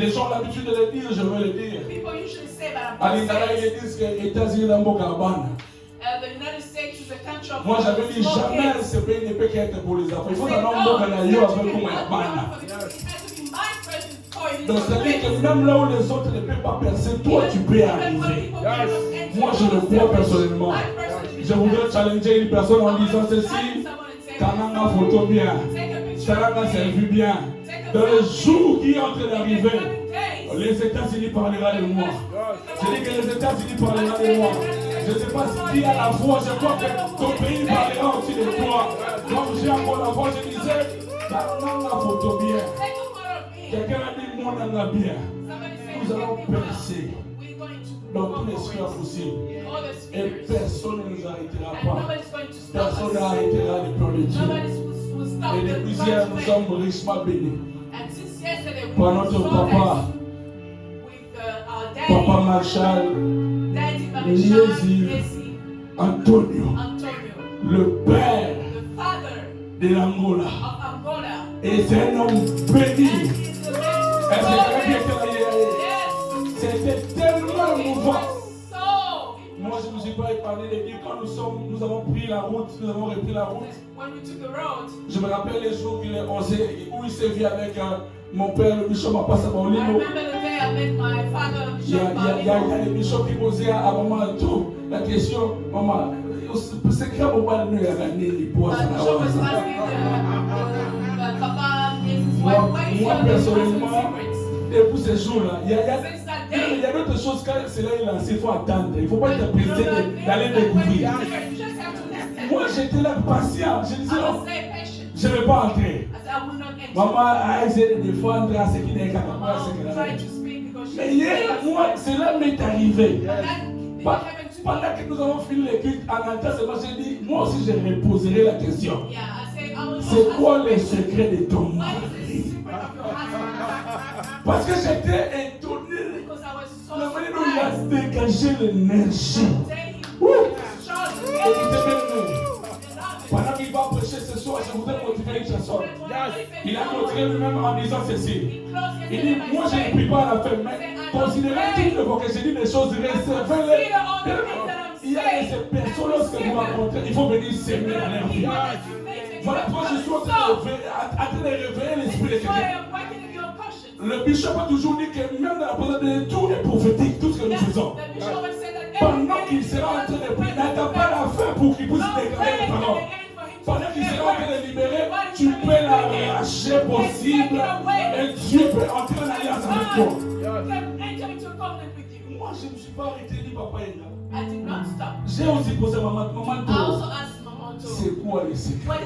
Les gens ont l'habitude de le dire, je veux le dire. People usually say, but I'm À going to l'Italie, say ils it. disent que les États-Unis sont Bokabana. The United States is a country of Moi, j'avais dit small jamais kids. ce pays ne peut qu'être pour les enfants. Il faut Say, un no, homme Bokanayo it's avec not moi to Bana. be it has to be my present toy. Donc, c'est-à-dire que même là où les autres ne peuvent pas percer, toi, tu peux arriver. Moi, je le crois personnellement. Je voudrais challenger une personne en disant ceci. Kananga photo bien. Saranga selfie bien. Dans le jour qui est en train d'arriver, les États-Unis parleront de moi. Je dis que les États-Unis parleront de moi. Je ne sais pas si à la voix, je crois que ton pays parlera aussi de toi. Comme j'ai encore la voix, je disais, Kananga photo bien. Quelqu'un a dit, mon anga bien. Nous allons percer dans tous les sphères possibles. Et personne ne nous arrêtera pas. Personne n'arrêtera les plans de Dieu. Et depuis hier, nous sommes richement bénis. Par notre papa, Papa Marshall, Liesi, Antonio, le père de l'Angola. Et c'est un homme béni. C'était tellement émouvant. Moi, je ne me suis pas épargné de dire quand nous avons pris la route, nous avons repris la route. Je me rappelle les jours où il s'est vu avec mon père, le bishop Mapassa Baolino. Il y a les bishops qui posaient à maman tout la question, maman, c'est quand on va nous ramener les bois. Moi, personnellement, depuis ces jours-là, il y a d'autres choses quand c'est là il lancé, il faut attendre. Il ne faut pas être pressé d'aller découvrir. Moi, j'étais là patient. Je disais, non, je ne vais pas entrer. Maman a essayé de défendre à ce qui n'est qu'à moi. Mais hier, moi, cela m'est arrivé. Pendant que nous avons fini les cultes en entrant, j'ai dit, moi aussi, je reposerai la question. C'est quoi le secret de ton mari? Parce que j'étais étonné. La manière dont il a dégagé l'énergie. Pendant qu'il va prêcher ce soir, je voudrais motiver une chanson. Il a motivé lui-même en disant ceci. Il dit, moi je ne prie pas à la fin, mais considérez-vous que j'ai dit des choses réservées. Il y a ces personnes, lorsque vous rencontrez, il faut venir s'aimer dans leur vie. Voilà pourquoi je suis en train de réveiller l'esprit de quelqu'un. Le bishop a toujours dit que même dans la présence de tout est prophétique, tout ce que nous faisons. Pendant qu'il sera en train de prier, n'attends pas la fin pour qu'il puisse déclarer les paroles. Pendant qu'il sera en train de libérer, tu peux l'arracher possible et Dieu peut entrer en alliance avec toi. Moi, je ne suis pas arrêté ni papa Ena. J'ai aussi posé maman, c'est quoi le secret?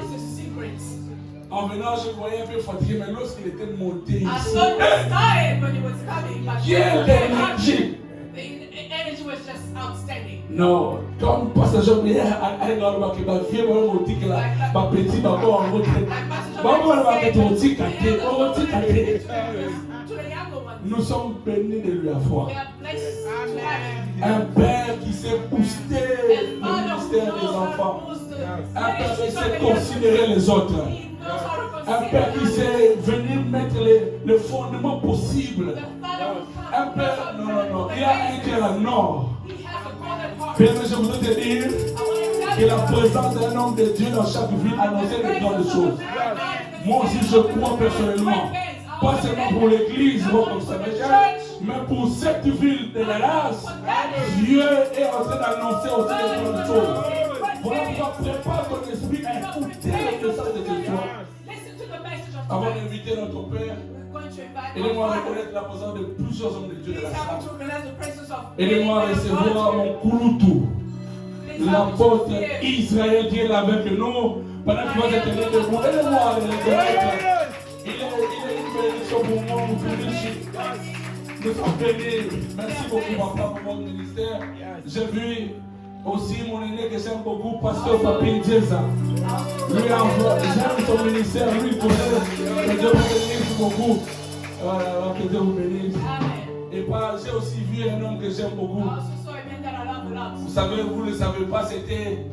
En venant, je voyais un peu fatigué, mais lorsqu'il était monté ici, quelle énergie! Non, comme passager à l'endroit qui va vivre, on dit que la petite va avoir en retraite. Nous sommes bénis de lui avoir. Un père qui sait booster le ministère des enfants. Un père qui sait considérer les autres. Un père qui sait venir mettre le fondement possible. Un père, non, il a un cœur à nord. Père, je voudrais te dire que la présence d'un homme de Dieu dans chaque ville annonçait de grandes choses. Moi aussi, je crois personnellement, pas seulement pour l'église, mais pour cette ville de la race, Dieu est en train d'annoncer aussi de grandes choses. Voilà pourquoi prépare ton esprit à écouter le message de ce soir. Avant d'inviter notre Père, aidez-moi à reconnaître la présence de plusieurs hommes de Dieu de la salle. Aidez-moi à recevoir mon Kouloutou, l'apôtre Israël qui est là avec nous. Pendant qu'il va se tenir debout, aidez-moi à le reconnaître. Il est une bénédiction pour moi, mon bénédiction. Nous sommes bénis. Merci beaucoup, papa, pour votre ministère. J'ai vu aussi mon aîné que j'aime beaucoup, pasteur Papi Djeza. Lui, j'aime son ministère, lui, il connaît. Que Dieu vous bénisse beaucoup. Que Dieu vous bénisse. Et j'ai aussi vu un homme que j'aime beaucoup. Vous savez, vous ne le savez pas, c'était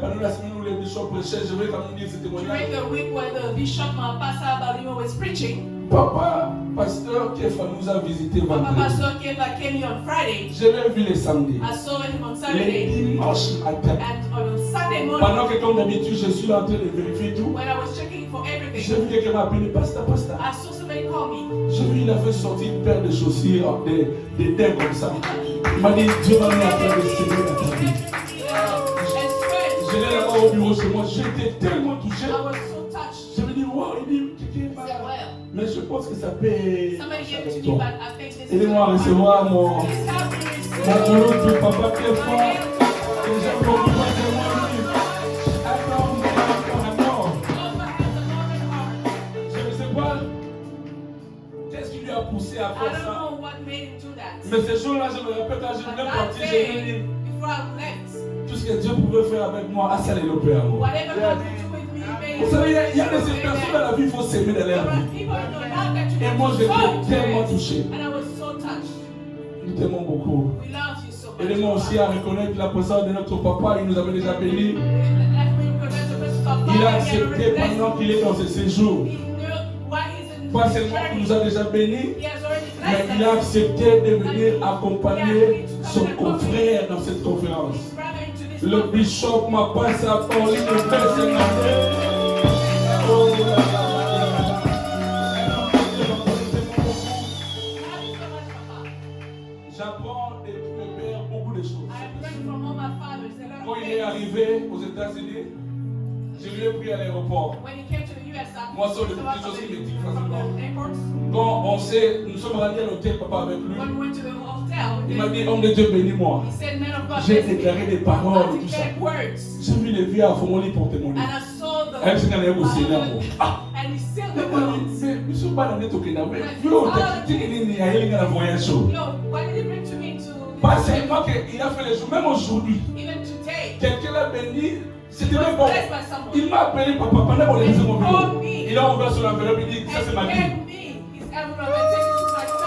pendant la semaine où le bishop prêchait, je vais quand même dire ce témoignage. During the week when the bishop Passa Balimo was preaching, Papa Pasteur Kefa nous a visité Papa vendredi. Pastor Kefa came here on Friday. Je l'ai vu les samedis. I saw him on Les Saturday. dimanches matin. And on Sunday morning, Pendant que comme d'habitude, je suis en train de vérifier tout. when I was checking for J'ai everything, vu quelqu'un m'appeler Pasteur. I saw somebody call me. J'ai vu, il a fait sortir une paire de chaussures, des dents comme ça. Il m'a dit, Dieu m'a mis en train de s'aimer la famille. Je l'ai là-bas au bureau chez moi, j'étais tellement touché. I was so touched. Je me dis, wow, il dit, quelqu'un est I malade. said, well, Mais je pense que ça peut. somebody gave it to me, but I think this is Aidez-moi à recevoir mon Please help me receive boulot de papa qui est my fort. hands. Et j'ai beaucoup de témoigner. Attends, Hold my hands above and heart. je ne sais pas qu'est-ce qui lui a poussé à I faire don't ça. know what made him do that. Mais ce jour-là, je me rappelle quand je But voulais that partir, je me day, dis, before I left, tout ce que Dieu pouvait faire avec moi, ça allait le faire. Vous whatever God would do with me, made savez, il y a des personnes dans la vie, il faut s'aimer dans There leur are vie. people who know now that you Et have moi, so j'étais tellement touched. touché. And I was so touched. Nous t'aimons beaucoup. We love you so much. Aidez-moi aussi à reconnaître la présence de notre papa, il nous avait déjà bénis. Il a accepté pendant qu'il est dans ce séjour. Pas seulement qu'il nous a déjà bénis, mais il a accepté de venir accompagner son confrère dans cette conférence. Le bishop m'a passé à parler de Père Sénégal. Oh là là. J'apprends de tous mes pères beaucoup de choses. Quand il est arrivé aux États-Unis, je lui ai pris à l'aéroport. Moi, sur les petites choses qui me disent facilement. Quand nous sommes allés à l'hôtel, papa, avec lui, il m'a dit, homme de Dieu, bénis-moi. J'ai déclaré des paroles et tout ça. J'ai vu les vieux à Fomoli pour témoigner. Elle s'est allée au Sénat. Ah! And he sealed the words. Mais je suis pas dans les token. Yo, t'as dit qu'il y a un voyage chaud. Yo, what did he bring to me to? Pas seulement qu'il a fait les jours, même aujourd'hui. Even today. Quelqu'un l'a béni, c'était He was même bon. blessed by someone. Il m'a appelé papa pendant qu'on était sur mon bureau. Il a ouvert sur l'enveloppe, il dit, ça c'est ma And he vie. gave me his envelope and said, this is my son.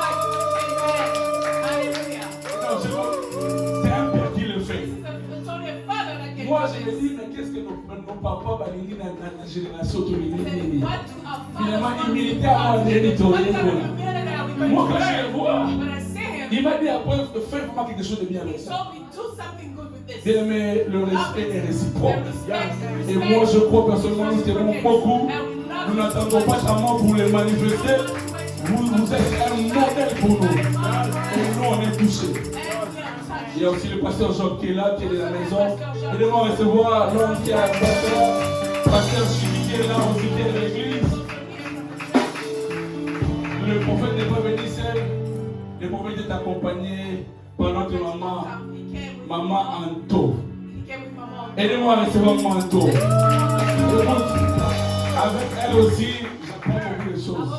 Amen. Hallelujah. Non, c'est un père qui le fait. It's only a father that can Moi, do je me this. dis, mais qu'est-ce que nos papas balingi dans la génération de I said, l'humanité? what do our Finalement, fathers il want militait to à moi, do? il dit, What kind of humility are we going moi, to quand je le learn? vois, When I see him, il m'a dit après, fais vraiment quelque chose de bien avec he ça. told me, do something good with this. Bien aimé, le respect est réciproque. The Et respect, moi, je crois personnellement, nous t'aimons beaucoup. Nous n'attendons pas ta mort pour les manifester. Vous êtes un modèle pour nous. Et nous, on est touchés. Il y a aussi le pasteur Job qui est là, qui est de la maison. Aidez-moi à recevoir l'homme qui a pasteur Chibi qui est là aussi, qui est de l'église. Le prophète n'est pas venu seul. Le prophète est accompagné par notre maman Anto. Aidez-moi à recevoir maman Anto. Avec elle aussi, j'apprends beaucoup de choses.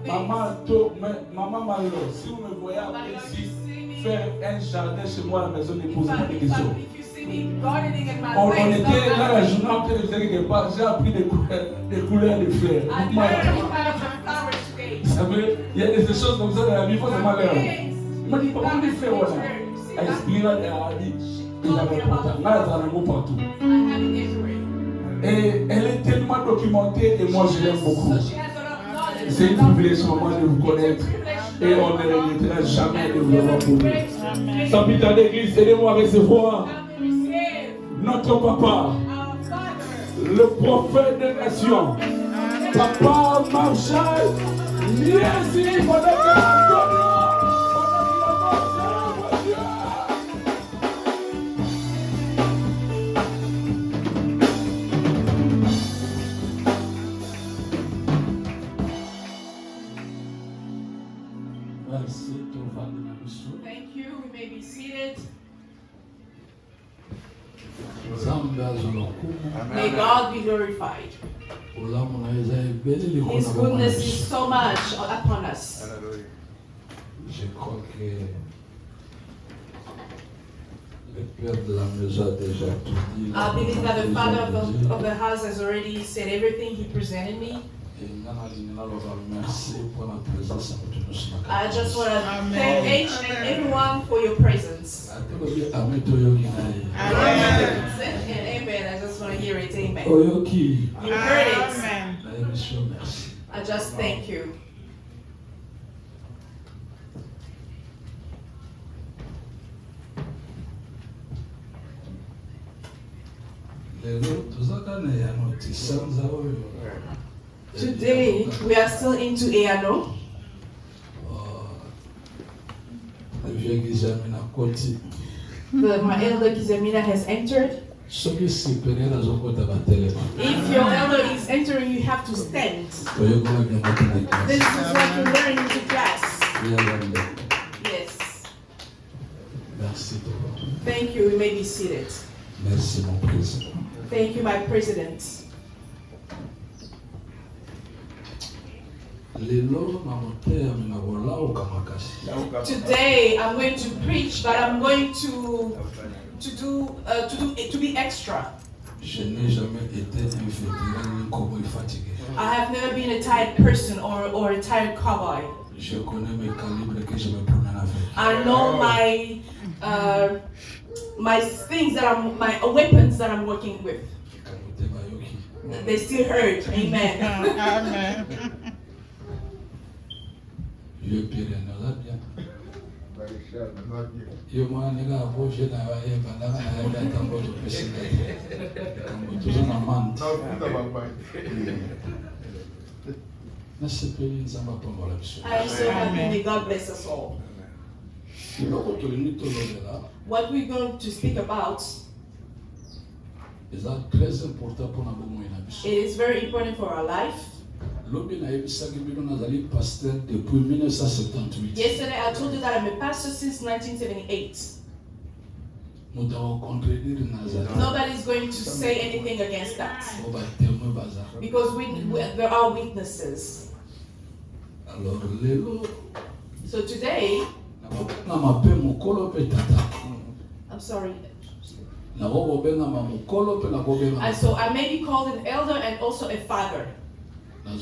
Maman Malo, si vous me voyez après ici, faire un jardin chez moi à la maison, ne posez pas de questions. On était dans la journée en train de faire quelque part, j'ai appris des couleurs de fleurs. Vous savez, il y a des choses comme ça dans la vie, il faut seulement leur. Il m'a dit, pourquoi les fleurs, voilà. Elle explique, elle dit, il y avait important. Là, il y a un mot partout. Et elle est tellement documentée et moi je l'aime beaucoup. C'est un privilège pour moi de vous connaître et on ne regrettera jamais de vous avoir pour nous. Sans plus tarder, l'église, aidez-moi à recevoir notre papa, le prophète des nations, Papa Marshall, merci pour notre Thank you. We may be seated. May God be glorified. His goodness is so much upon us. Je crois que le père de la maison a déjà tout dit. I believe that the father of the house has already said everything he presented me. I just want to thank each and everyone for your presence. Amen. And amen. I just want to hear it. Amen. Oyoki. You heard it. I just thank you. Today, we are still into Eano. My elder Kizamina has entered. If your elder is entering, you have to stand. This is what you learn in the class. Yes. Thank you. You may be seated. Thank you, my president. Today I'm going to preach, but I'm going to be extra. I have never been a tired person or a tired cowboy. I know my things my weapons that I'm working with. They still hurt. Amen. Amen. I am so happy. May God bless us all. What we're going to speak about, it is very important for our life. Yesterday I told you that I'm a pastor since 1978. Nobody's going to say anything against that, because there are witnesses. So today, I'm sorry. So I may be called an elder and also a father. I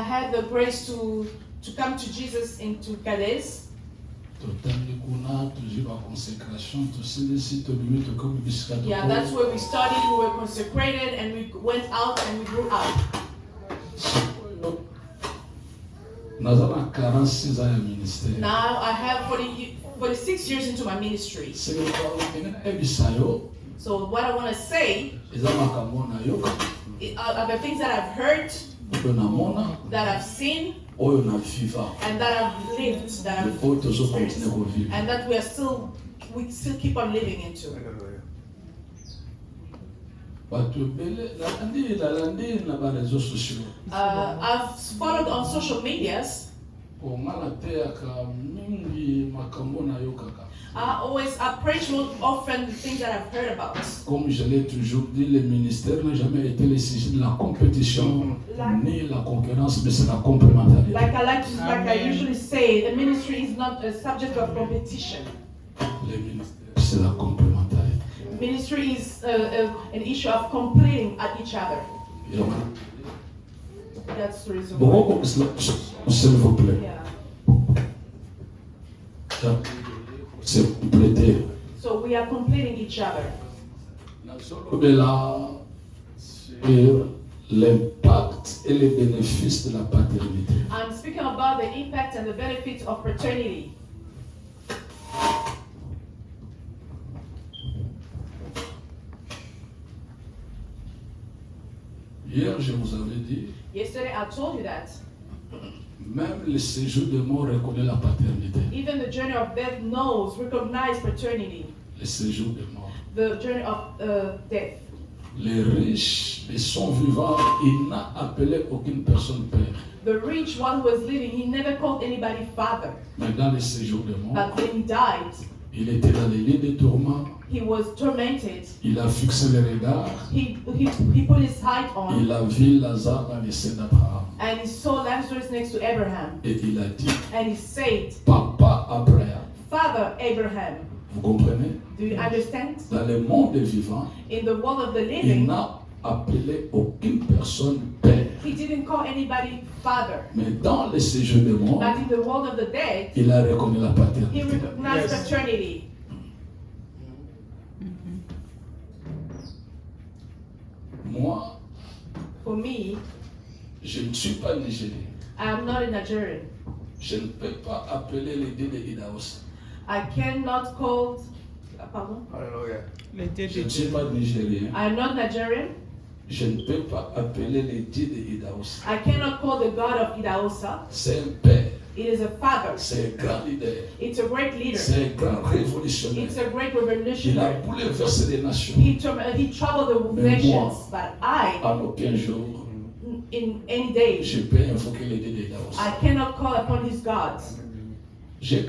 had the grace to come to Jesus into Cadiz. Yeah, that's where we started. We were consecrated and we went out and we grew up. Now I have 46 years into my ministry. So what I want to say are the things that I've heard, that I've seen, and that I've lived, that I've experienced, and that we still keep on living into. I've followed on social medias. I preach more often the things that I've heard about. Comme je l'ai toujours dit, le ministère n'a jamais été le sujet de la compétition ni la concurrence, mais c'est la complémentarité. Like I usually say, the ministry is not a subject of competition. Le ministère, c'est la complémentarité. Ministry is an issue of completing at each other. That's the reason why. S'il vous plaît. C'est complété. So we are completing each other. L'impact et les bénéfices de la paternité. I'm speaking about the impact and the benefits of paternity. Hier, je vous avais dit. Yesterday, I told you that. Même le séjour de mort reconnaît la paternité. Even the journey of death recognize paternity. Le séjour de mort. The journey of death. Les riches, les sont vivants, il n'a appelé aucune personne père. The rich one who was living, he never called anybody father. Mais dans le séjour de mort, but when he died, il était dans les lits de tourment. He was tormented. Il a fixé le regard. He put his sight on. Il a vu Lazare dans les seins d'Abraham. And he saw Lazarus next to Abraham. Et il a dit. And he said, Papa Abraham. Father Abraham. Vous comprenez? Do you understand? Dans le monde des vivants, in the world of the living, il n'a appelé aucune personne père. He didn't call anybody father. Mais dans le séjour de mort, but in the world of the dead, il a reconnu la paternité. He recognized paternity. Moi, for me, je ne suis pas nigérien. I am not a Nigerian. Je ne peux pas appeler les deux de Idaos. I cannot call. Pardon? Hallelujah. Je ne suis pas nigérien. I'm not Nigerian. Je ne peux pas appeler les dieux de Idaosa. I cannot call the God of Idaosa. C'est un père. It is a father. C'est un grand leader. It's a great leader. C'est un grand révolutionnaire. It's a great Il a revolutionary. bouleversé les nations. He troubled the nations, but En aucun jour, in any day, je peux invoquer les dieux d'Idaosa. I cannot call upon his gods. J'avais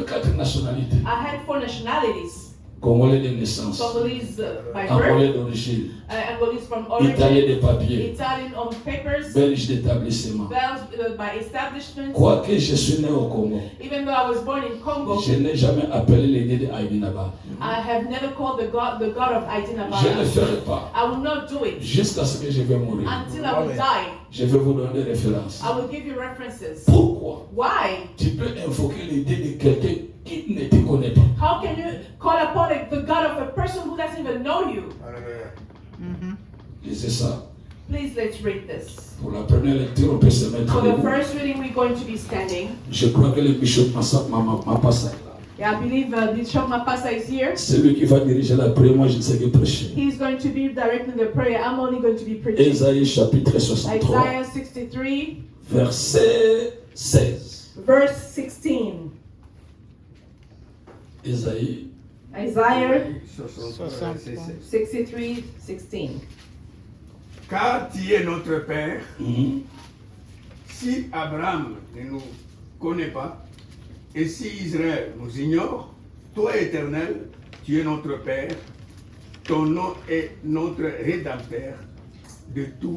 4 nationalités. I had 4 nationalities. Congolais de naissance, Congolese by Angolais birth, d'origine, Angolese from origin, Italien de papier, Italian on papers, Belge d'établissement. Belgian by establishment. Quoique je suis né au Congo, Even though I was born in Congo, je n'ai jamais appelé les dieux de Aïdinaba. I have never called the God of Je ne le Aïdinaba. ferai pas I will not do it jusqu'à ce que je vais mourir. until I will die. Je vais vous donner des références. I will give you references. Pourquoi? Why? Tu peux invoquer les dieux de quelqu'un qui ne te connaît pas. How can you call upon the God of a person who doesn't even know you? Lisez ça. Please, let's read this. Pour la première lecture, on peut se mettre For the debout. first reading, we're going to be standing. Je crois que le bishop Mapassa est là. Yeah, I believe Bishop Mapassa is here. C'est lui qui va diriger la prière. Moi, je ne sais que prêcher. He's going to be directing the prayer. I'm only going to be preaching. Ésaïe chapitre 63, Isaiah 63, verset 16. verse 16. Ésaïe Isaiah 63. 63, 16. Car tu es notre Père, Si Abraham ne nous connaît pas, et si Israël nous ignore, toi Éternel, tu es notre Père, ton nom est notre Rédempteur de tout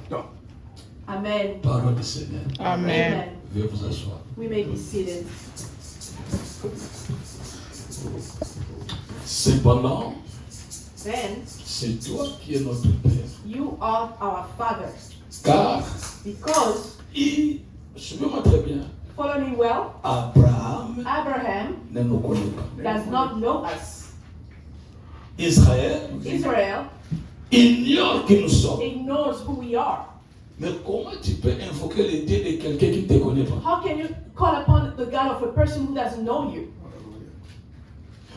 temps. Amen. Parole du Seigneur. Amen. Veuillez vous asseoir. We may be seated. Cependant, Then c'est toi qui es notre Père. you are our Father. Car, Because, suivez-moi très bien, follow me well, Abraham Abraham ne nous connaît pas. does not know us. Israël Israel ignore qui nous sommes. ignores who we are. Mais comment tu peux invoquer les dieux de quelqu'un qui ne te connaît pas? How can you call upon the God of a person who doesn't know you?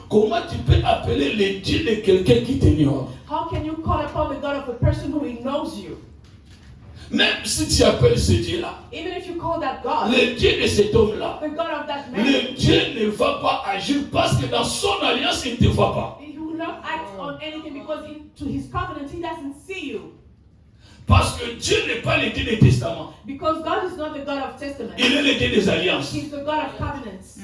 Comment tu peux appeler les dieux de quelqu'un qui t'ignore? How can you call upon the God of a person who knows you? Même si tu appelles ce Dieu-là, Even if you call that God, le Dieu de cet homme-là, the God of that man, le Dieu ne va pas agir parce que dans son alliance, il ne te voit pas. he will not act on anything because to his covenant he doesn't see you. Parce que Dieu n'est pas le Dieu des testaments. Because God is not the God of testament. Il est le Dieu des alliances. He's the God of covenants.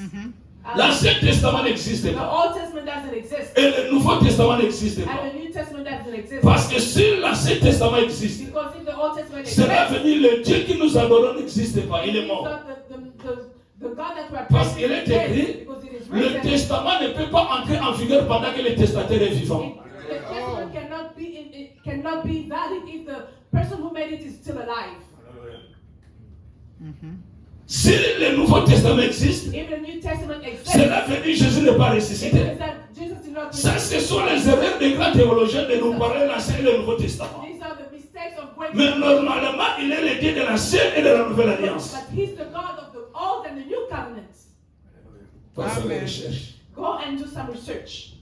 L'Ancien Testament n'existe The pas. Old Testament doesn't exist. Et le Nouveau Testament n'existe pas. And the New Testament doesn't exist. Parce que si l'Ancien Testament existe, Because if the Old Testament cela exists, veut dire le Dieu qui nous adorons n'existe pas. Il est mort. the God that we are Parce praising qu'il est is dead, écrit, because it is le written, testament ne peut pas entrer en vigueur pendant que le testataire est vivant. the testament cannot be valid if the person who made it is still alive. Si le Nouveau Testament existe, If the New Testament exists, cela veut dire que Jésus n'est pas it ressuscité. means that Jesus did not Ça, ce sont les erreurs des grands théologiens de nous parler de l'Ancien et le Nouveau Testament. These are the mistakes of great Mais people. normalement, il est le Dieu de l'Ancienne et de la Nouvelle Alliance. But he's the God of the Old and the New Covenants. Pas faire des Amen. recherches. Go and do some research.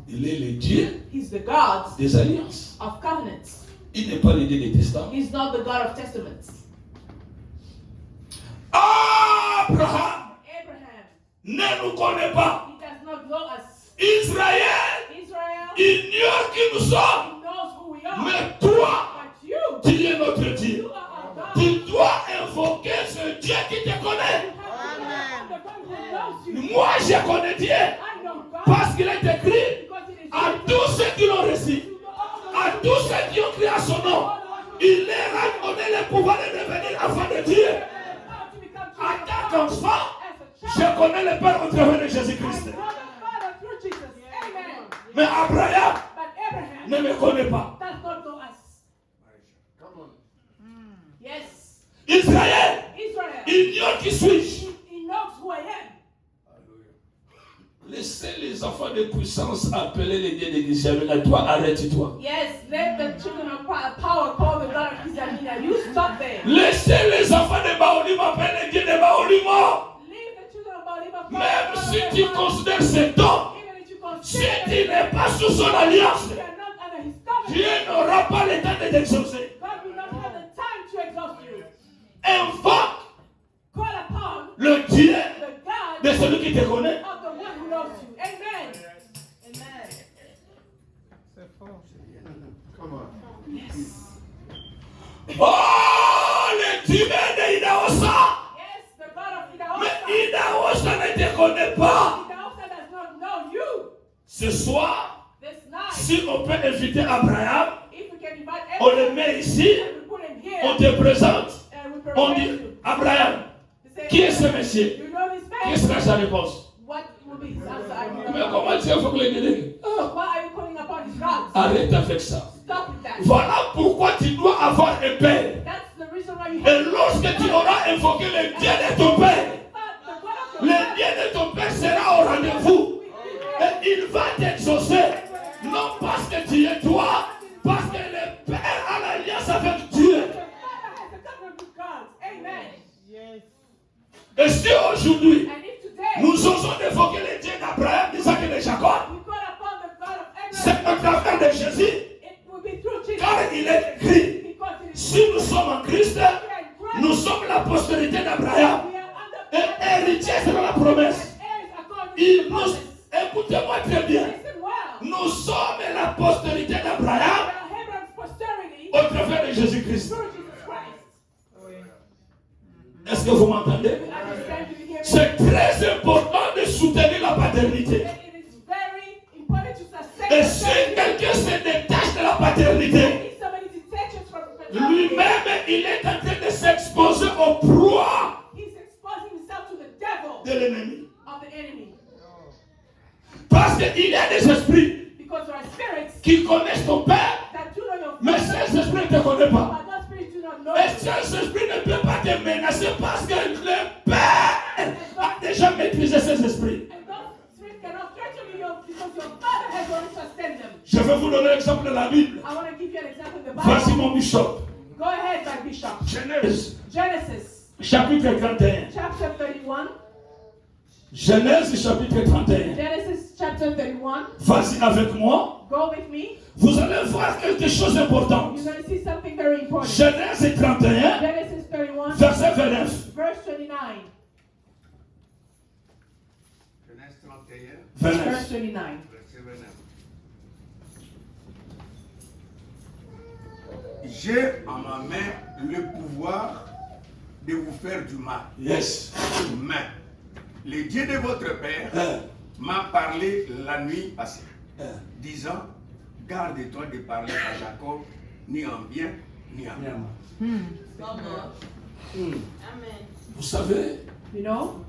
Il est le Dieu He's the God des alliances. of covenants. Il n'est pas le Dieu des testaments. He's not the God of testaments. Abraham Abraham, ne nous connaît pas. he does not know us. Israël Israel, ignore qui nous sommes. he knows who we are. Mais toi, But you, tu es notre Dieu. you are our God. Tu dois invoquer ce Dieu qui te connaît. You have to the God who knows you. Moi, je connais Dieu I know God parce qu'il est écrit because it is à written tous ceux qui l'ont reçu, to all à those tous ceux qui ont crié à son nom. Il leur a donné le pouvoir de devenir enfants de Dieu. to become En children tant of God. qu'enfant, As a je child, connais le Père au travers de I Jésus-Christ. know the Father through Jesus. Amen. Mais Abraham But Abraham ne me connaît pas. does not know us. Yes. Israël Israel, ignore qui suis-je. he knows who I am. Laissez les enfants de puissance appeler les dieux de Gizamina. Toi, arrête-toi. Yes, let the children of power call the God of Gizamina. You stop there. Laissez les enfants de Baolim appeler les dieux de Baolimo. Leave the children of Baal. Même si tu considères ces dons, Even if you si consider sous son alliance, if you are not under his covenant, Dieu n'aura pas le temps de t'exaucer. God will not have the time to exhaust you. Invoque Call upon le Dieu the God de celui qui te connaît. of the one who loves you. Amen. Amen. Yes. Oh, le Dieu de Idaosa. Yes, the God of Mais Idaosa. Idaosa ne te connaît pas. Idaosa does not know you. Ce soir, This night, si on peut inviter Abraham, if we can invite on le everyone met ici, and we put him here on te présente, and we on present dit you. Abraham, We say, qui est ce monsieur? you know this man? Quelle sera sa réponse? What will be his answer? I don't Mais know. comment tu faut que le délai? So why are you calling upon his gods? Arrête avec ça. Stop with that. Voilà pourquoi tu dois avoir un père. That's the reason why you Et have lorsque tu auras invoqué le Dieu de ton père, the God of le your God. Dieu de ton père sera au rendez-vous. Et il va t'exaucer. Non parce que tu es toi, parce que le Père a l'alliance avec Dieu. Your Father has a covenant with God. Amen. Et si aujourd'hui, And if today nous osons évoquer le Dieu d'Abraham, d'Isaac et de Jacob, we call upon the God of c'est Abraham, au travers de Jésus, it will be through Jesus. car il est écrit, Because it is si nous sommes en Christ, we are in Christ. nous sommes la postérité d'Abraham We are under et héritiers selon la promesse. heirs according to Il the nous, promise. écoutez-moi très bien, Listen well. nous sommes la postérité We d'Abraham are Abraham's posterity au travers de Jésus-Christ. through Jesus Christ. Est-ce que vous m'entendez? You understand? Do you hear me? C'est très important de soutenir la paternité. It is very important to sustain Et the si family. quelqu'un se détache de la paternité, If somebody detaches from the family, lui-même, il est en train de s'exposer au proie he's exposing himself to the devil de l'ennemi. of the enemy. Parce qu'il y a des esprits Because there are spirits qui connaissent ton père, that do know your mais ces esprits ne te connaissent pas. but those spirits do not know Et you. ces esprits ne peuvent pas te menacer parce que le père a déjà maîtrisé ces esprits. And those spirits cannot threaten you because your father has already sustained them. Je vais vous donner l'exemple de la Bible. I want to give you an example in the Voici Bible. mon bishop. Go ahead, my bishop. Genèse, Genesis chapitre 31. chapter 31. Genèse, chapitre 31. Genesis chapter 31. Vas-y avec moi. Go with me. Vous allez voir quelque chose d'important. You're going to see something very important. Genèse 31, Genesis 31, verset 29. verse 29. Genèse 31, Verse 29. 29. verset 29. J'ai en ma main le pouvoir de vous faire du mal. Yes. Mais le Dieu de votre père Hein, m'a parlé la nuit passée, hein. disant, garde-toi de parler à Jacob, ni en bien, ni en mal. Vous savez, You know,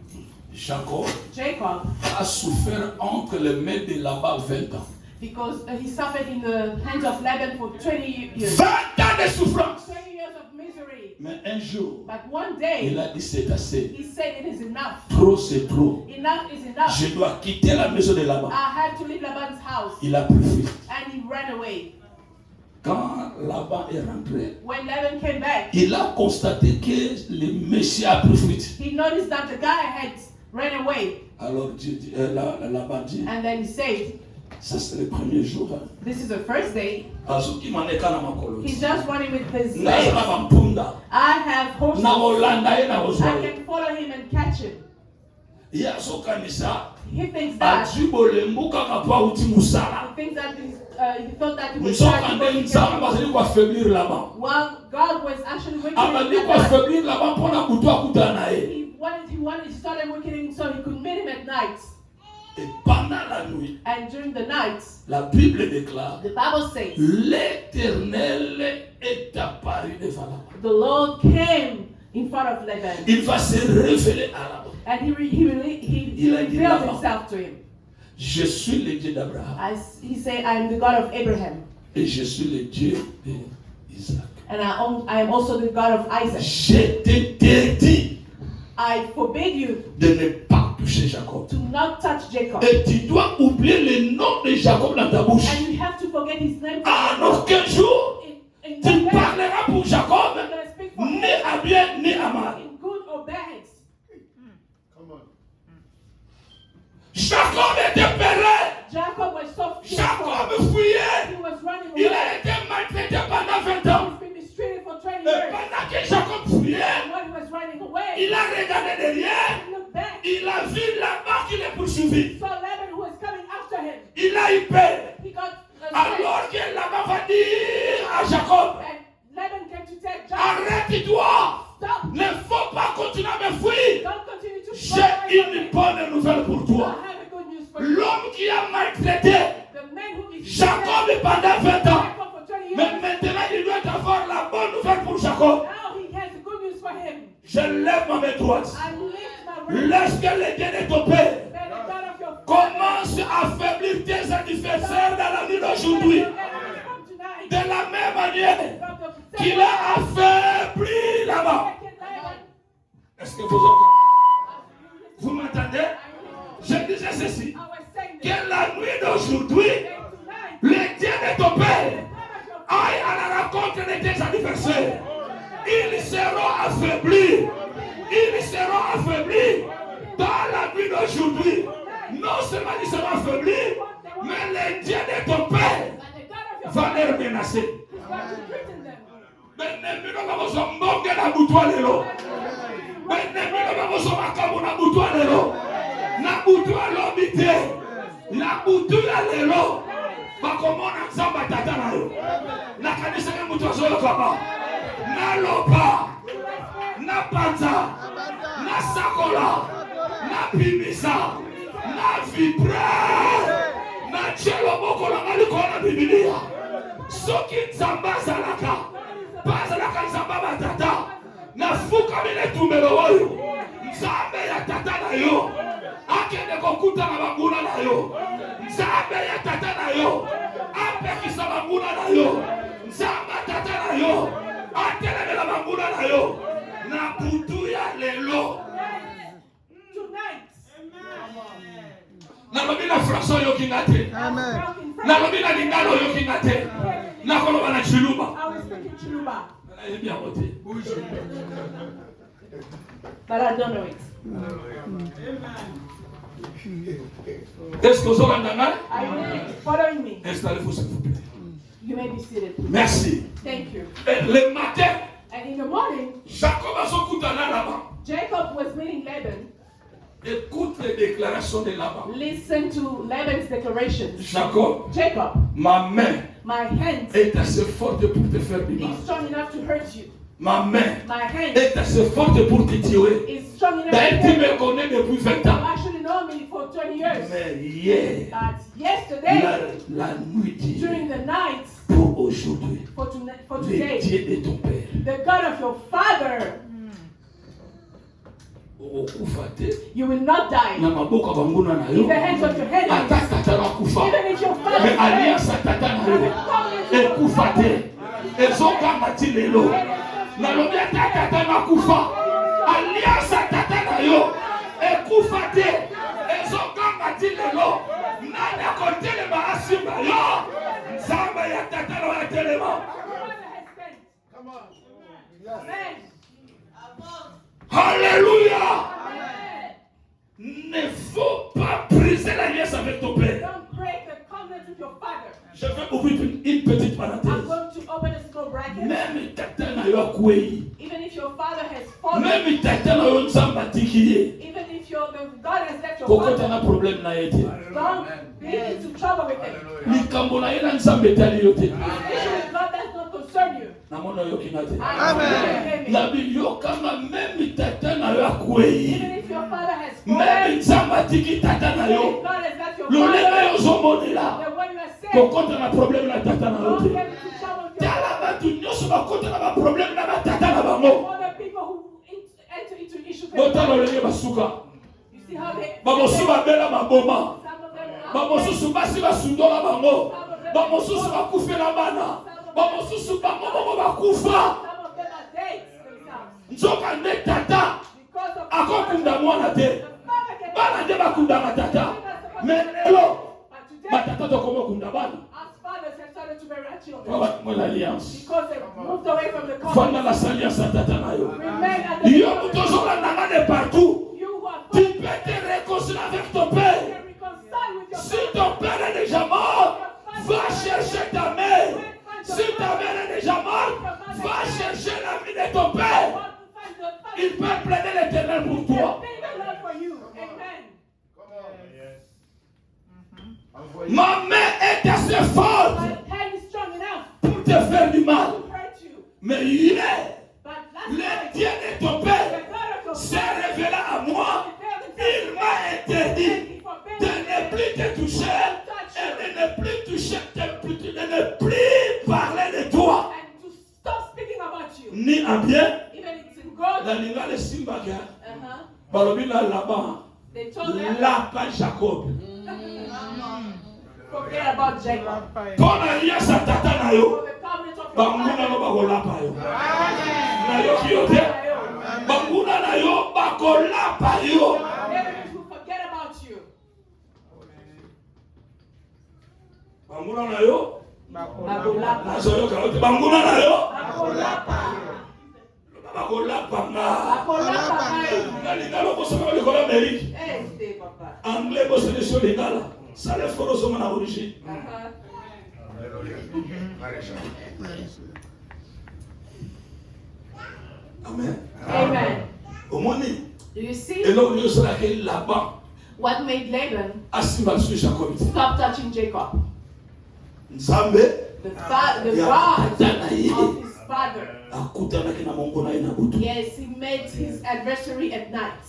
Jacob Jacob, a souffert entre les mains de Laban 20 ans. because he suffered in the hands of Laban for 20 years. 20 ans de souffrance. 20 years of misery. Mais un jour, But one il day, a dit c'est assez. he said, it is enough. Trop c'est trop. Enough is enough. Je dois quitter la maison de Laban. I had to leave Laban's house. Il a pris fuite. And he ran away. Quand Laban est rentré, When Laban came back, il a constaté que le monsieur a pris fuite. he noticed that the guy had ran away. Alors Laban dit, And then he said, ça c'est le premier jour. Hein. this is the first day. Azuki maneka na makolo. He's just running with his Naza legs. na bampunda. I have horses. Na Holanda ye na I ozwa. can follow him and catch him. Ye azokanisa. He thinks that Adi bolembu kaka po auti musala. he thought that he was Nzoka trying nde to nzamba bazali kuaffaiblir Laban. while God was actually weakening Abandi him. kuaffaiblir Laban mpona butu akutana na ye. He started weakening so he could meet him at night. Et pendant la nuit, And during the night, la Bible déclare, the Bible says, l'Éternel est apparu devant Laban. the Lord came in front of Laban. Il va se révéler à Laban. And he Il a dit revealed Laban. himself to him. Je suis le Dieu d'Abraham He said, I am the God of Abraham. et je suis le Dieu d'Isaac. And I am also the God of Isaac. Je t'interdis I forbid you de ne pas toucher Jacob. to not touch Jacob. Et tu dois oublier le nom de Jacob dans ta bouche. And you have to forget his name. En aucun jour, In tu no way, parleras pour Jacob, you're going to speak for ni him à bien, ni à mal. in good or bad. Jacob était péré. Jacob was so fearful. Jacob il a regardé derrière. Il a vu Laban qui le poursuivit. Il a eu peur. Alors que Laban va dire à Jacob, arrête-toi. Ne faut pas continuer à me fuir. J'ai une bonne nouvelle pour toi. L'homme qui a maltraité Jacob pendant 20 ans. Mais maintenant, il doit avoir la bonne nouvelle pour Jacob. Je lève ma main droite. Lorsque le Dieu de ton père commence à affaiblir tes adversaires dans la nuit d'aujourd'hui, de la même manière qu'il a affaibli là-bas. Est-ce que vous m'entendez? Je disais ceci, que la nuit d'aujourd'hui, le Dieu de ton père aille à la rencontre de tes adversaires. Ils seront affaiblis. Ils seront affaiblis dans la nuit d'aujourd'hui. Non seulement ils seront affaiblis, mais le Dieu de ton père va les menacer. Na panza, na sakola, na pimisa, na vibra, na chelo moko la malikona Biblia. Soki nzamba zalaka, bazalaka nzamba batata, na fuka mine tumelo oyo, nzambe ya tata na yo, akende kokuta na banguna na yo, nzambe ya tata na yo, apekisa banguna na yo, nzamba tata na yo, ateleme la banguna na yo. Na butu ya lelo. Na lobi na François yo kingate. Amen. Na lobi na lingalo yo kingate. Na koloba na Chiluba. I was speaking Chiluba. But I don't know it. Est-ce que vous entendez? Are you following me? Installez-vous s'il vous plaît. You may be seated. Merci. Thank you. Le matin. And in the morning, Jacob was meeting Laban. Écoute les déclarations de Laban. Listen to Laban's declarations. Jacob, ma main, my hand, est assez forte pour te faire du mal. Is strong enough to hurt you. Ma main, my hand, est assez forte pour te tuer. Is strong enough to tu me connais depuis 20 ans. You actually know me for 20 years. Mais hier, yesterday, la nuit, during the night, pour aujourd'hui, for today, le Dieu de ton père, the God of your father, you will not die in the hands of your enemies. Even if your father alliance Alléluia. Ne faut pas briser l'alliance avec ton père. Don't break the covenant with your father. Je vais ouvrir une petite parenthèse. I'm going to open a small bracket. Même tata na yo kwei. Even if your father has fallen. Même tata na yo nzambatiki. Even if the God has left your father. Koko tana problème na yete. Don't be into trouble with him. Likambo na yena nzambe tali yote. Issue with God does not concern you. Namona yo kinate. Amen. La Bible kama même tata na yo kwei. Even if your father has fallen. Même nzambatiki tata na yo. Lolema yo zomonela. Kokonta na problème na tata na yote. Tala batu nyoso bakonta na problème na tata na bango. Bota lolenge basuka. Bamosu babela maboma. Bamosu basi basundola bango. Bamosu bakufela bana. Bamosu bango bakufa. Nzoka ne tata. Akokunda mwana te. Bana de bakunda matata. Mais hello. Matata to komo kunda bana. Mon alliance. Fanda la alliance tata na yo. Yo toujours la nana de partout. Tu peux te réconcilier avec ton père. Si ton père est déjà mort, va chercher ta mère. Si ta mère est déjà morte, va chercher l'ami de ton père. Il peut plaider éternel pour toi. Thank the Lord for you. Amen. Ma main est assez forte My hand is strong enough pour te faire du mal. to hurt you. Mais hier, But last le night, Dieu de ton the Père God of your s'est father révélé à moi. Il m'a interdit de ne plus te toucher et de ne plus toucher, de ne plus parler de toi. and to stop speaking about you. Ni en bien, Even it's in God. la linga le simbaga, Uh-huh. balobi la là-bas, They told them, lapa Jacob. forget about Jacob. Pour alliance à tata na For yo, the covenant of your banguna father. no bakolapa yo. Na yo ki yo te, banguna na yo bakolapa yo. Enemies will forget about you. Banguna na yo, Bakolapa. na zo yo kaote, banguna na yo, Bakolapa. bakolapa nga. Bakolapa. Ngalinga lo kosoma likola Amerique. Hey, stay, Papa. Anglais bo solution lingala. Ça les foro soma na origine. Uh-huh. Amen. Amen. Omoni, Do you see elo yo sera ke là-bas. what made Laban Asimba su Jacob. stop touching Jacob? Nzambe The God of his father. akutana kina Mungu na ina butu. Yes, he met his adversary at night.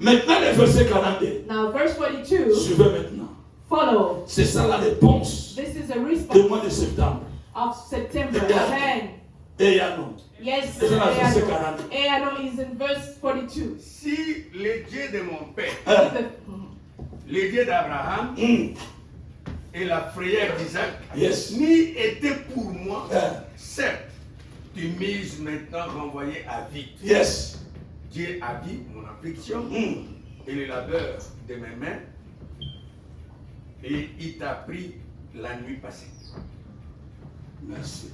Maintenant le verset 42. Now, verse 42, Suivez maintenant. follow. C'est ça la réponse This is a du response mois de septembre. of September. Amen. Et Yano. Yes, C'est ça la verset Eano. 42. Eano is in verse 42. Si le Dieu de mon père, Hein? le Dieu d'Abraham et la frayeur d'Isaac, Yes. ni était pour moi, Hein? certes, tu mises maintenant renvoyer à vide. Yes. Dieu a vu mon affliction et le labeur de mes mains, et il t'a pris la nuit passée. Merci.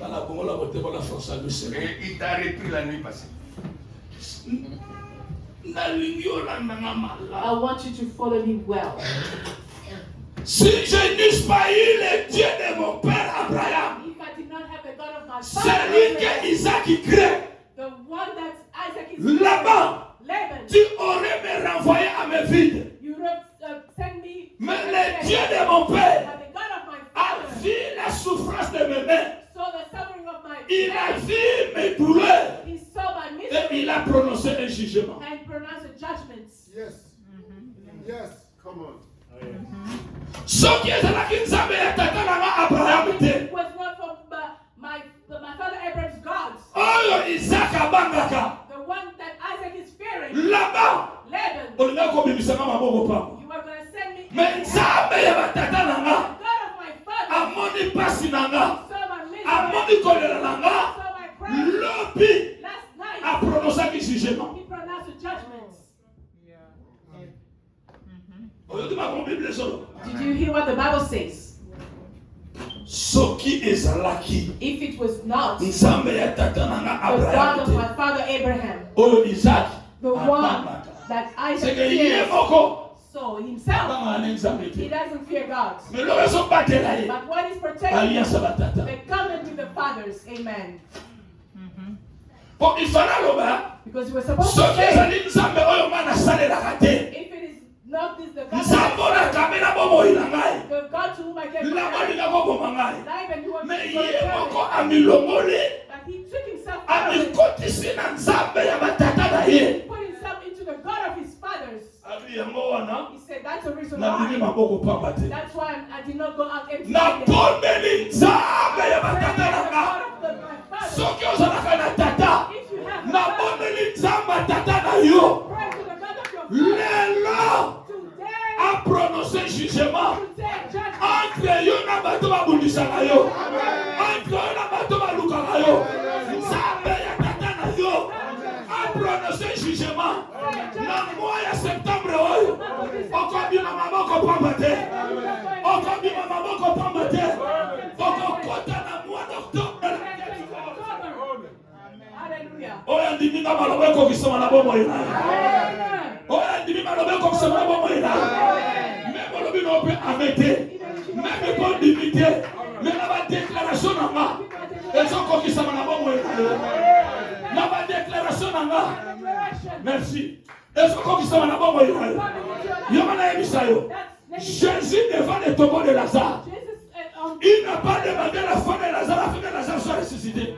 Dans la bonne la beauté pour la force à Dieu. Et il t'a repris la nuit passée. I want you to follow me well. Si je n'eusse pas eu le Dieu de mon père Abraham, If I did not have the God of my c'est father, lui Abraham, que Isaac crée. the one that Isaac is Là-bas, Laban, tu aurais me renvoyé à mes vides. you don't send me. Mais le Dieu de mon père But the God of my a father vu la souffrance de mes mains. saw the suffering of my Il a flesh. vu mes douleurs. He saw my Et misery il a prononcé un jugement. and pronounced a judgment. Yes. Yes. Come on. Ce qui est là qui nous a mis à tata Abraham It était. was not from my father Abraham's gods. Oh, Isaac abangaka. The one that Isaac is fearing. Là-bas, Laban, olinga kobimisanga maboko pamba. you are going to send me. Mais nzambe ya batata na nga God of my father amoni pasi na nga saw my misery. amoni kolela na nga Saw my cry. lobi Last night, apronosaki jugement. he pronounced a judgment. Oyoki makambo Bible solo. Did you hear what the Bible says? Soki ezalaki If it was not the nzambe ya tata na nga God Abraham of te my father Abraham, oyo Isaac the one that Isaac seke ye fears, moko so himself, abanga na nzambe he te doesn't fear God. mais loko ezobatela ye But what is protecting alliance ya batata the covenant with the fathers? Amen. po ifana loba Because you were supposed to soki say, ezali nzambe oyo nga nasalelaka te if it is not this the God, nzambe oyo akamela bomoi na ngai the God to whom I gave my life, lakolinga koboma ngai not even you want mais to ye moko go amilongoli but he took himself out of it, amikotisi na nzambe ya batata na ye put himself into the God of his fathers. abi yango wana He said, that's the reason nabimi why. maboko pamba te That's why I did not go out empty. napondeli nzambe ya batata na nga soki ozalaka na tata If you have nabondeli nzambe ya tata na yo pray to the God of your lelo today, aprononce jugement today, judgment. entre yo na bato babundisaka yo entre yo na bato balukaka yo nzambe ya tata na yo aprononce jugement na mois ya septembre oyo okobima maboko pamba te okobima maboko pamba te okokota na mois d'octobre Hallelujah. oyo andiminga maloba ekokisama na bomoi na ye Amen. oyo andimi maloba ekokisama na bomoi na ye me molobi na ope ame te meme kondimi te me na badéclaration na nga ezokokisama na bomoi na ye na badéclaration déclaration nanga. Merci. Est-ce que comme ça va bongo yo? Yo mana ebisayo. Jésus devant le tombeau de Lazare. Il n'a pas demandé à la femme de Lazare afin que Lazare soit ressuscité.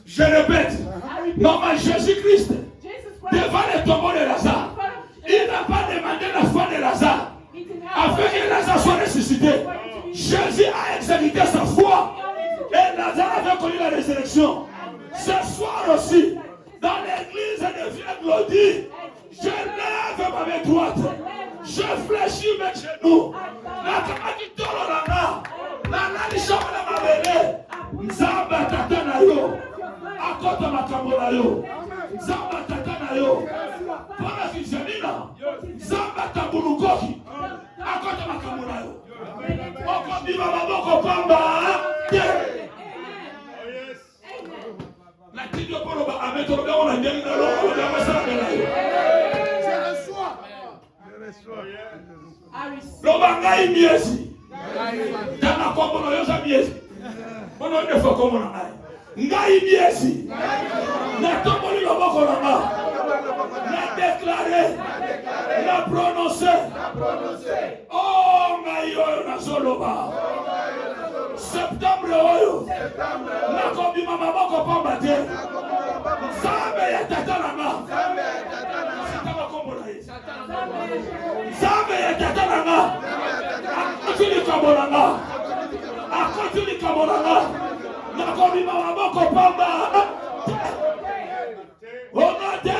Je répète, non mais Jésus-Christ, devant le tombeau de Lazare, il n'a pas demandé à la femme de Lazare afin que Lazare soit ressuscité. Jésus a exécuté sa foi et Lazare avait connu la résurrection. Ce soir aussi, dans l'église de Vieux Glody, je lève ma main droite, je fléchis mes genoux. La kamaki tolo langa, la lishama la mabele, Nzamba tata na yo, akota makambo na yo, Nzamba tata na yo, para kijanina, Nzamba tabulukoki, akota makambo na yo, oko biba baboko pamba, la tidio polo ba ametoro ba ona ngeli na lo, ba masala na yo. Lobangai miezi. Tana kombo no yosa miezi. Bono defo kombo na ngai. Ngai miezi. Na tombo li loboko na nga. Na déclarer. Na prononcer. Oh ngai yo na zoloba. Septembre oyo. Na kombi mama boko pamba te. Zambe ya tata na nga. Zambe ya tata nanga akotuli kabolanga nakobima maboko pamba au nom de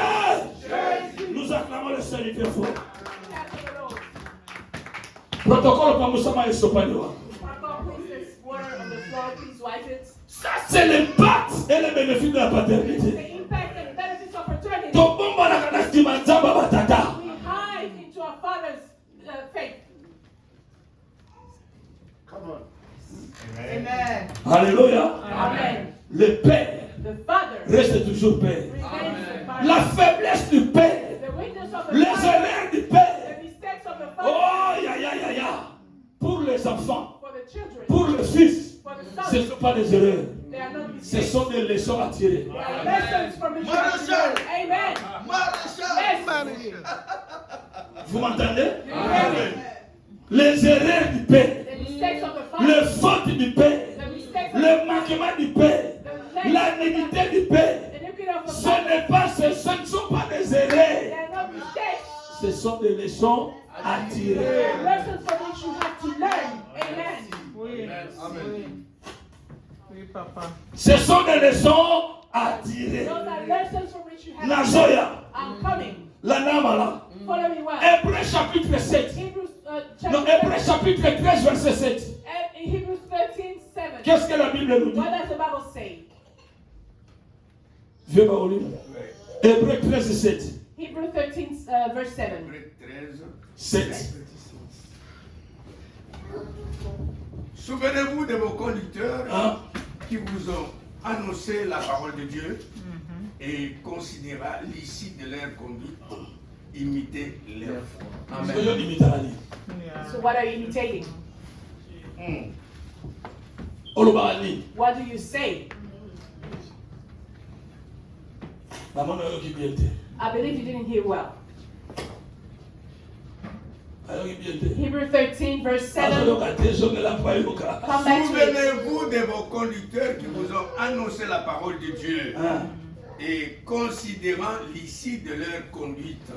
nous acclamons le Seigneur fort. Protocole pamusama esopaniwa. Ça c'est l'impact et le bénéfice de la paternité. Ton bon balakana dimanzamba batata. Into our father's faith. Come on. Amen. Alléluia. Amen. Le Père reste toujours Père. La faiblesse du Père, les erreurs du Père. Oh, ya. Pour les enfants, pour le Fils, ce ne sont pas des erreurs. Ce sont des leçons à tirer. Amen. Vous m'entendez? Les erreurs du Père, les fautes du Père, le manquement du Père, la nudité du Père, ce ne sont pas des erreurs. Ce sont des leçons à tirer. Ce sont des leçons à tirer. Nazoya. La Namala. Hébreux chapitre 7. Non, Hébreux chapitre 13, verset 7. Qu'est-ce que la Bible nous dit? Viens voir au livre. Hébreux 13, 7. Hebrews 13, verse 7. 7. Souvenez-vous de vos conducteurs qui vous ont annoncé la parole de Dieu et considéra licite de leur conduite, imitez leur foi. Amen. So what are you imitating? What do you say? I believe you didn't hear well. Hebrews 13, verse 7. Come back to it. Souvenez-vous de vos conducteurs qui vous ont annoncé la parole de Dieu et considérant l'issue de leur conduite,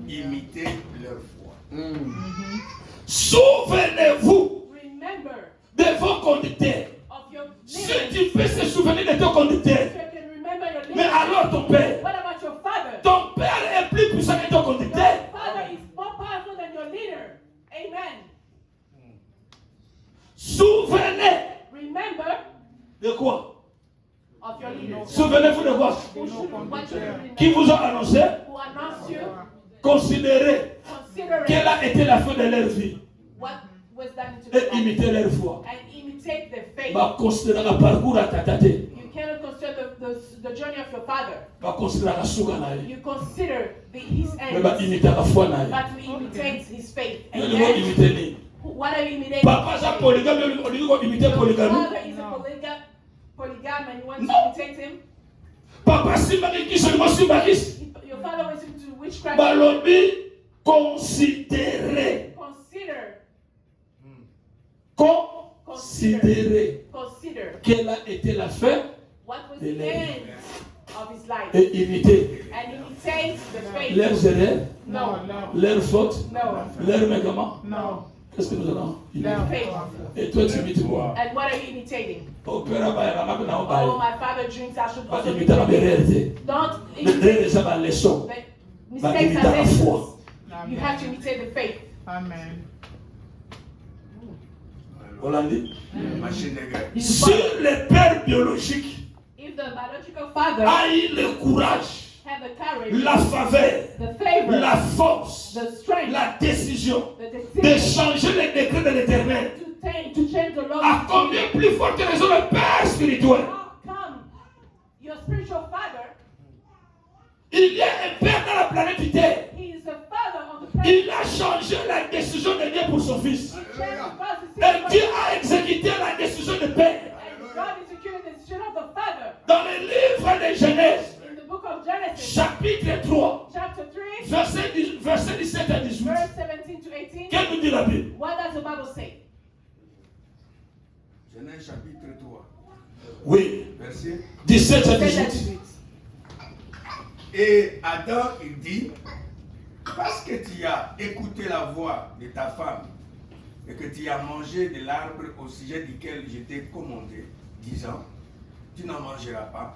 imitez leur foi. Souvenez-vous de vos conducteurs. Si tu peux se souvenir de ton conducteur, mais alors ton père est plus puissant que ton conducteur. Souvenez de quoi? Souvenez-vous de quoi? Qui vous a annoncé? Considérez quelle a été la fin de leur vie et imitez leur foi. Considérez le parcours à ta tête. You cannot consider the journey of your father. You consider his ends, but you imitate his faith. Amen. What are you imitating? Papa is a polygamy. Father is a polygam and you want to imitate him? Papa Simbaki, seulement Simbaki. Your father was into witchcraft. Balobi, considérez. Considérez. Quelle a été la fin de leur et imiter leurs erreurs, leurs fautes, leurs mégaments. Qu'est-ce que nous allons imiter? Et toi tu imites quoi? And what are you imitating? Oh, my father drinks, I should also imiter la vérité. Don't imitate la leçon. Mistakes are lessons. You have to imitate the faith. Amen. Si le père biologique If the biological father a eu le courage, had the courage, la faveur, the favor, la force, the strength, la décision the de decision changer les décrets de l'éternel, to change the law, à combien plus forte raison le père spirituel? how come your spiritual father, Il y a un père dans la planète Terre. he is the father of the planet. Il a changé la décision de Dieu pour son fils. He changed God's Et decision. Dieu a exécuté la décision de père. And God executed the decision of the father. Dans le livre de Genèse, In the book of Genesis, chapitre 3, chapter 3, verset 17 à 18. verse 17 to 18, Qu'est-ce que nous dit la Bible? what does the Bible say? Genèse chapitre 3. Oui, Verset. 17 à 17 à 18. 18. Et Adam, il dit, parce que tu as écouté la voix de ta femme et que tu as mangé de l'arbre au sujet duquel je t'ai commandé, disant, tu n'en mangeras pas,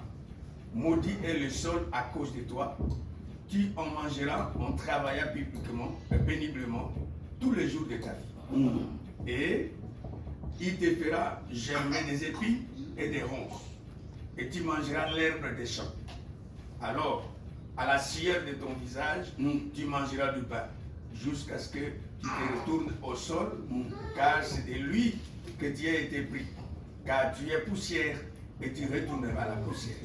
maudit est le sol à cause de toi, tu en mangeras en travaillant péniblement tous les jours de ta vie. Et il te fera germer des épis et des ronces, et tu mangeras l'herbe des champs. Alors, à la sueur de ton visage, tu mangeras du pain, jusqu'à ce que tu te retournes au sol, car c'est de lui que tu as été pris. Car tu es poussière, et tu retourneras à la poussière.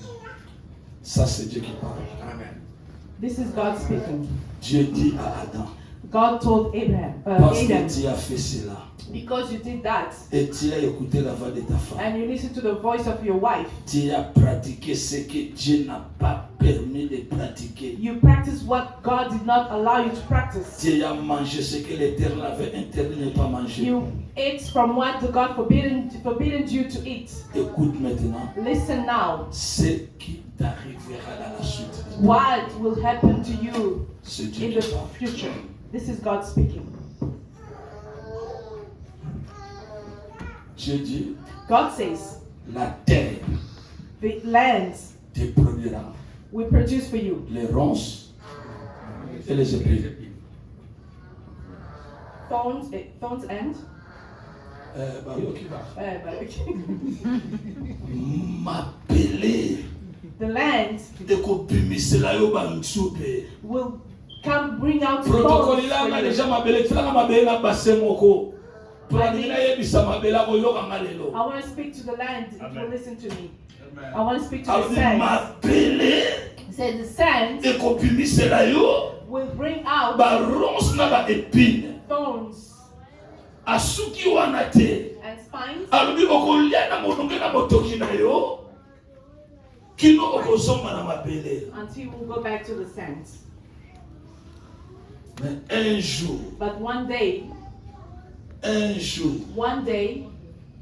Ça, c'est Dieu qui parle. Amen. This is God speaking. Dieu dit à Adam, God told parce Adam, que tu as fait cela, because you did that, et tu as écouté la voix de ta femme, and you listened to the voice of your wife, tu as pratiqué ce que Dieu n'a pas permis de pratiquer. you practice what God did not allow you to practice. Tu as mangé ce que l'Éternel avait interdit de ne pas manger. You ate from what the God forbidden you to eat. Écoute maintenant Listen now. ce qui t'arrivera dans la suite. What will happen to you C'est Dieu in qui the parle. future? This is God speaking. Dieu dit, God says, la terre the lands te produira will produce for you les ronces et les épines. thorns and m'appeler the land et kobimisela yo bantsube. will come bring out Protocole thorns là for nga you. déjà mabele tla mabele na basse moko. Planila yebisa mabele ko yo kangalelo. I want to speak to the land if you listen to me. Amen. I want to speak to Alors the sand. m'appeler He said the sand et kobimisela yo will bring out ba ronces na ba épines. thorns Asuki wana te. and spines Alobi okolia na mononge na motoki na yo. Kino okozonga na mabele. until you will go back to the sand. Mais un jour, But one day,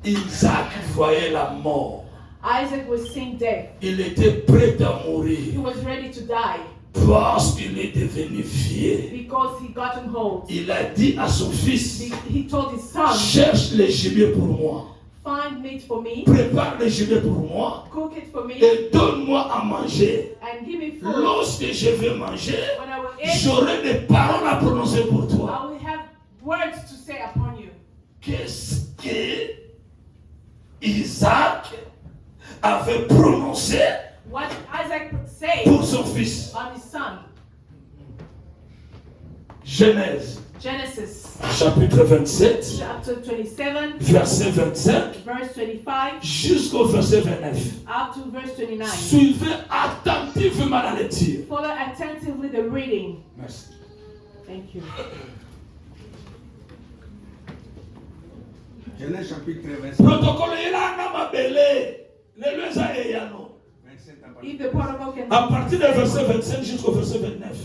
Isaac voyait la mort. Isaac was seeing death. Il était prêt à He mourir was ready to die parce qu'il est devenu vieux. because he gotten old. Il a dit à son fils, He told his son, cherche le gibier pour moi. find meat for me, Prépare le gibier pour moi cook it for me, et donne-moi à manger. and give me food. Lorsque je vais manger, When I will eat, j'aurai des paroles à prononcer pour toi. I will have words to say upon you. Qu'est-ce que Isaac avait prononcé What Isaac said pour son fils? on his son. Genèse, Genesis chapitre 27, chapter 27, verset 25, verse 25, jusqu'au verset 29. up to verse 29. Suivez attentivement la lecture. Follow attentively the reading. Merci. Thank you. Genèse chapitre 27. Protocole ilanga mabele. Leleza eyano. 27 If the prodigal can À partir du verset 25 jusqu'au verset 29.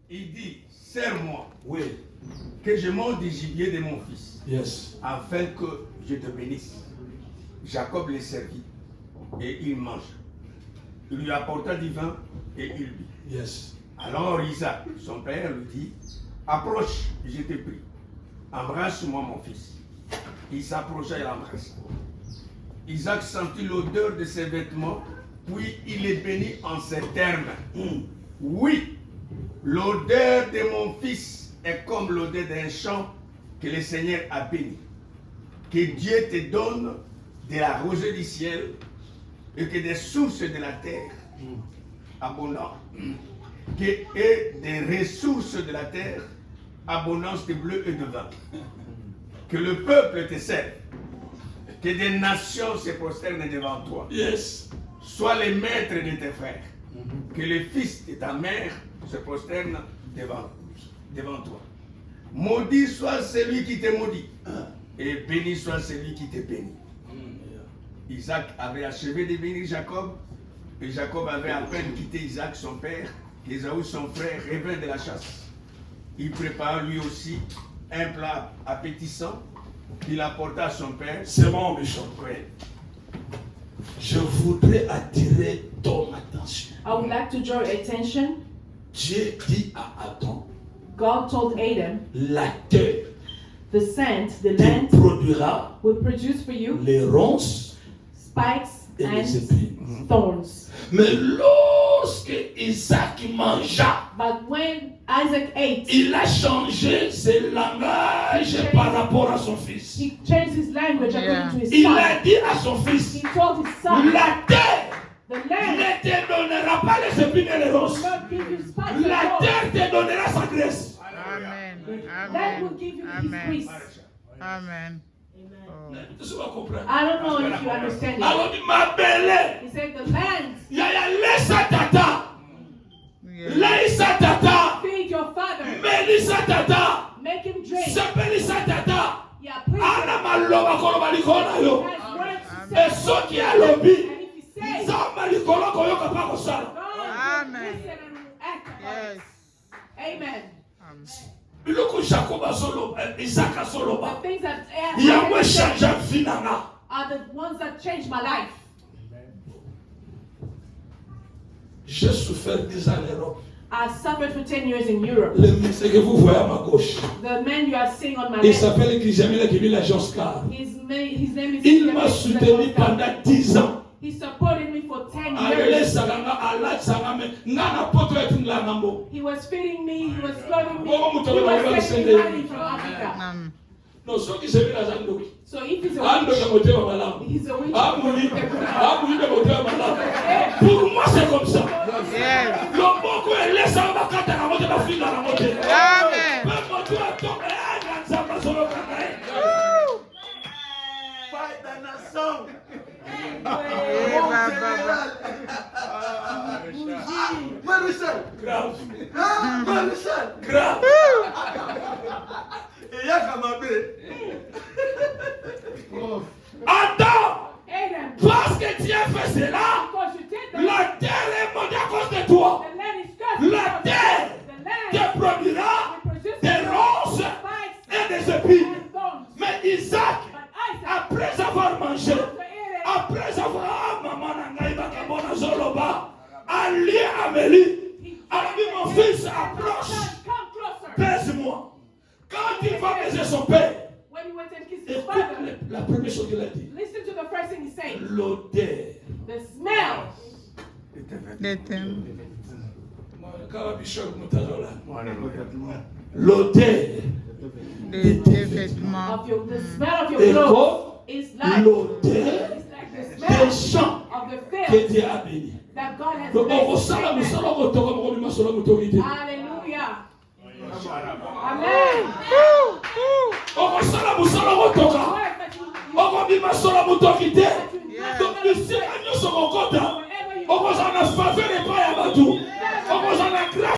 Il dit, serre-moi, Oui. que je mange du gibier de mon fils, Yes. afin que je te bénisse. Jacob les servit, et il mange. Il lui apporta du vin, et il but. Yes. Alors Isaac, son père, lui dit, approche, je te prie, embrasse-moi mon fils. Il s'approcha et l'embrassa. Isaac sentit l'odeur de ses vêtements, puis il les bénit en ces termes. Oui, l'odeur de mon fils est comme l'odeur d'un champ que le Seigneur a béni. Que Dieu te donne de la rosée du ciel et que des sources de la terre abondantes, et des ressources de la terre, abondance de bleu et de vin. Que le peuple te serve, que des nations se prosternent devant toi. Yes. Sois les maîtres de tes frères, que les fils de ta mère se prosternent devant toi. Maudit soit celui qui te maudit, et béni soit celui qui te bénit. Isaac avait achevé de bénir Jacob, et Jacob avait à peine quitté Isaac son père, qu'Ésaü son frère revint de la chasse. Il prépara lui aussi un plat appétissant qu'il apporta à son père. C'est bon, Bishop. Oui. Je voudrais attirer ton attention. I would like to draw your attention. Dieu dit à Adam, God told Adam, la terre the sand, the te land produira will produce for you les ronces spikes et les and épines. thorns. Mais lorsque Isaac mangea, But when Isaac ate, il a changé ses langages par rapport à son fils. he changed his language according to his Il son. a dit à son fils, He told his son, la terre the land ne te donnera pas les épines et les will ronces. not give you spikes and La thorns. terre te donnera sa graisse. Amen. That will Amen. give you his Amen. grace. Amen. Tu vas comprendre. I don't know if you understand it. Alors, il m'a appelé. He said the land, Yaya, laisse tata. Yes. Laisse tata. feed your father, Melissa tata. make him drink. Sepelisa tata. Yeah, please. Ana maloba koloba likona yo. Has words to say. Esoki alobi. And if he says, Zamba likolo koyoka pa kosala. God, Amen. listen and will act upon Yes. it. Amen. Biloko Jacob solo, Isaac The soloba. things that Yahweh changea finanga. are the ones that changed my life. J'ai souffert 10 ans en Europe. I suffered for 10 years in Europe. Le monsieur que vous voyez à ma gauche, The man you are seeing on my il left, s'appelle Kijamila Kibila Joscar. his name is Il m'a soutenu pendant 10 ans. He supported me for 10 Alele years. saganga ala sangame ngana poto etinga ngambo. He was feeding me, he was clothing me, Bogo he mutalo was baba sending me sende. money from Africa. No soki sebila zandoki. So if he's a Ando witch, ya motema malamu. he's a witch. Amuli de motema malamu. Pour moi c'est comme ça. Yes. Loboko elesa bakata na moto bafinga na moto. Amen. Ba moto atombe anya nzamba solo kanae. Pai da nação. Eh, Baba. Marechal. Grave. Marechal. Grave. E a Camabé. Attends. Adam, Parce que tu as fait cela, because you did that, la terre est maudite à cause de toi. the land is cursed. La terre The land te produira will produce des ronces spikes et des épines. and thorns. Mais Isaac, But Isaac, après avoir mangé, after eating, après avoir maman nangai bakabona zoloba, allié Amélie, a dit mon fils approche, come closer. baise-moi. Quand il va baiser son père, When he went and kissed his écoute father, la première chose qu'il a dit. listen to the first thing he said. L'odeur. The smell. Let him. L'odeur The vêtements. Of your, the smell of your et clothes is like, l'odeur it's like the des smell champs of the que field Dieu a bénis. that God has Donc, on blessed. ressent la Amen. moussala au togo, on remet sur l'autorité. Hallelujah. Amen. On ressent la moussala au togo. Word that you- On remet ma sur l'autorité. that you- Donc, ici, agneau sur mon côté. wherever you On ressent la faveur et pas à Batou.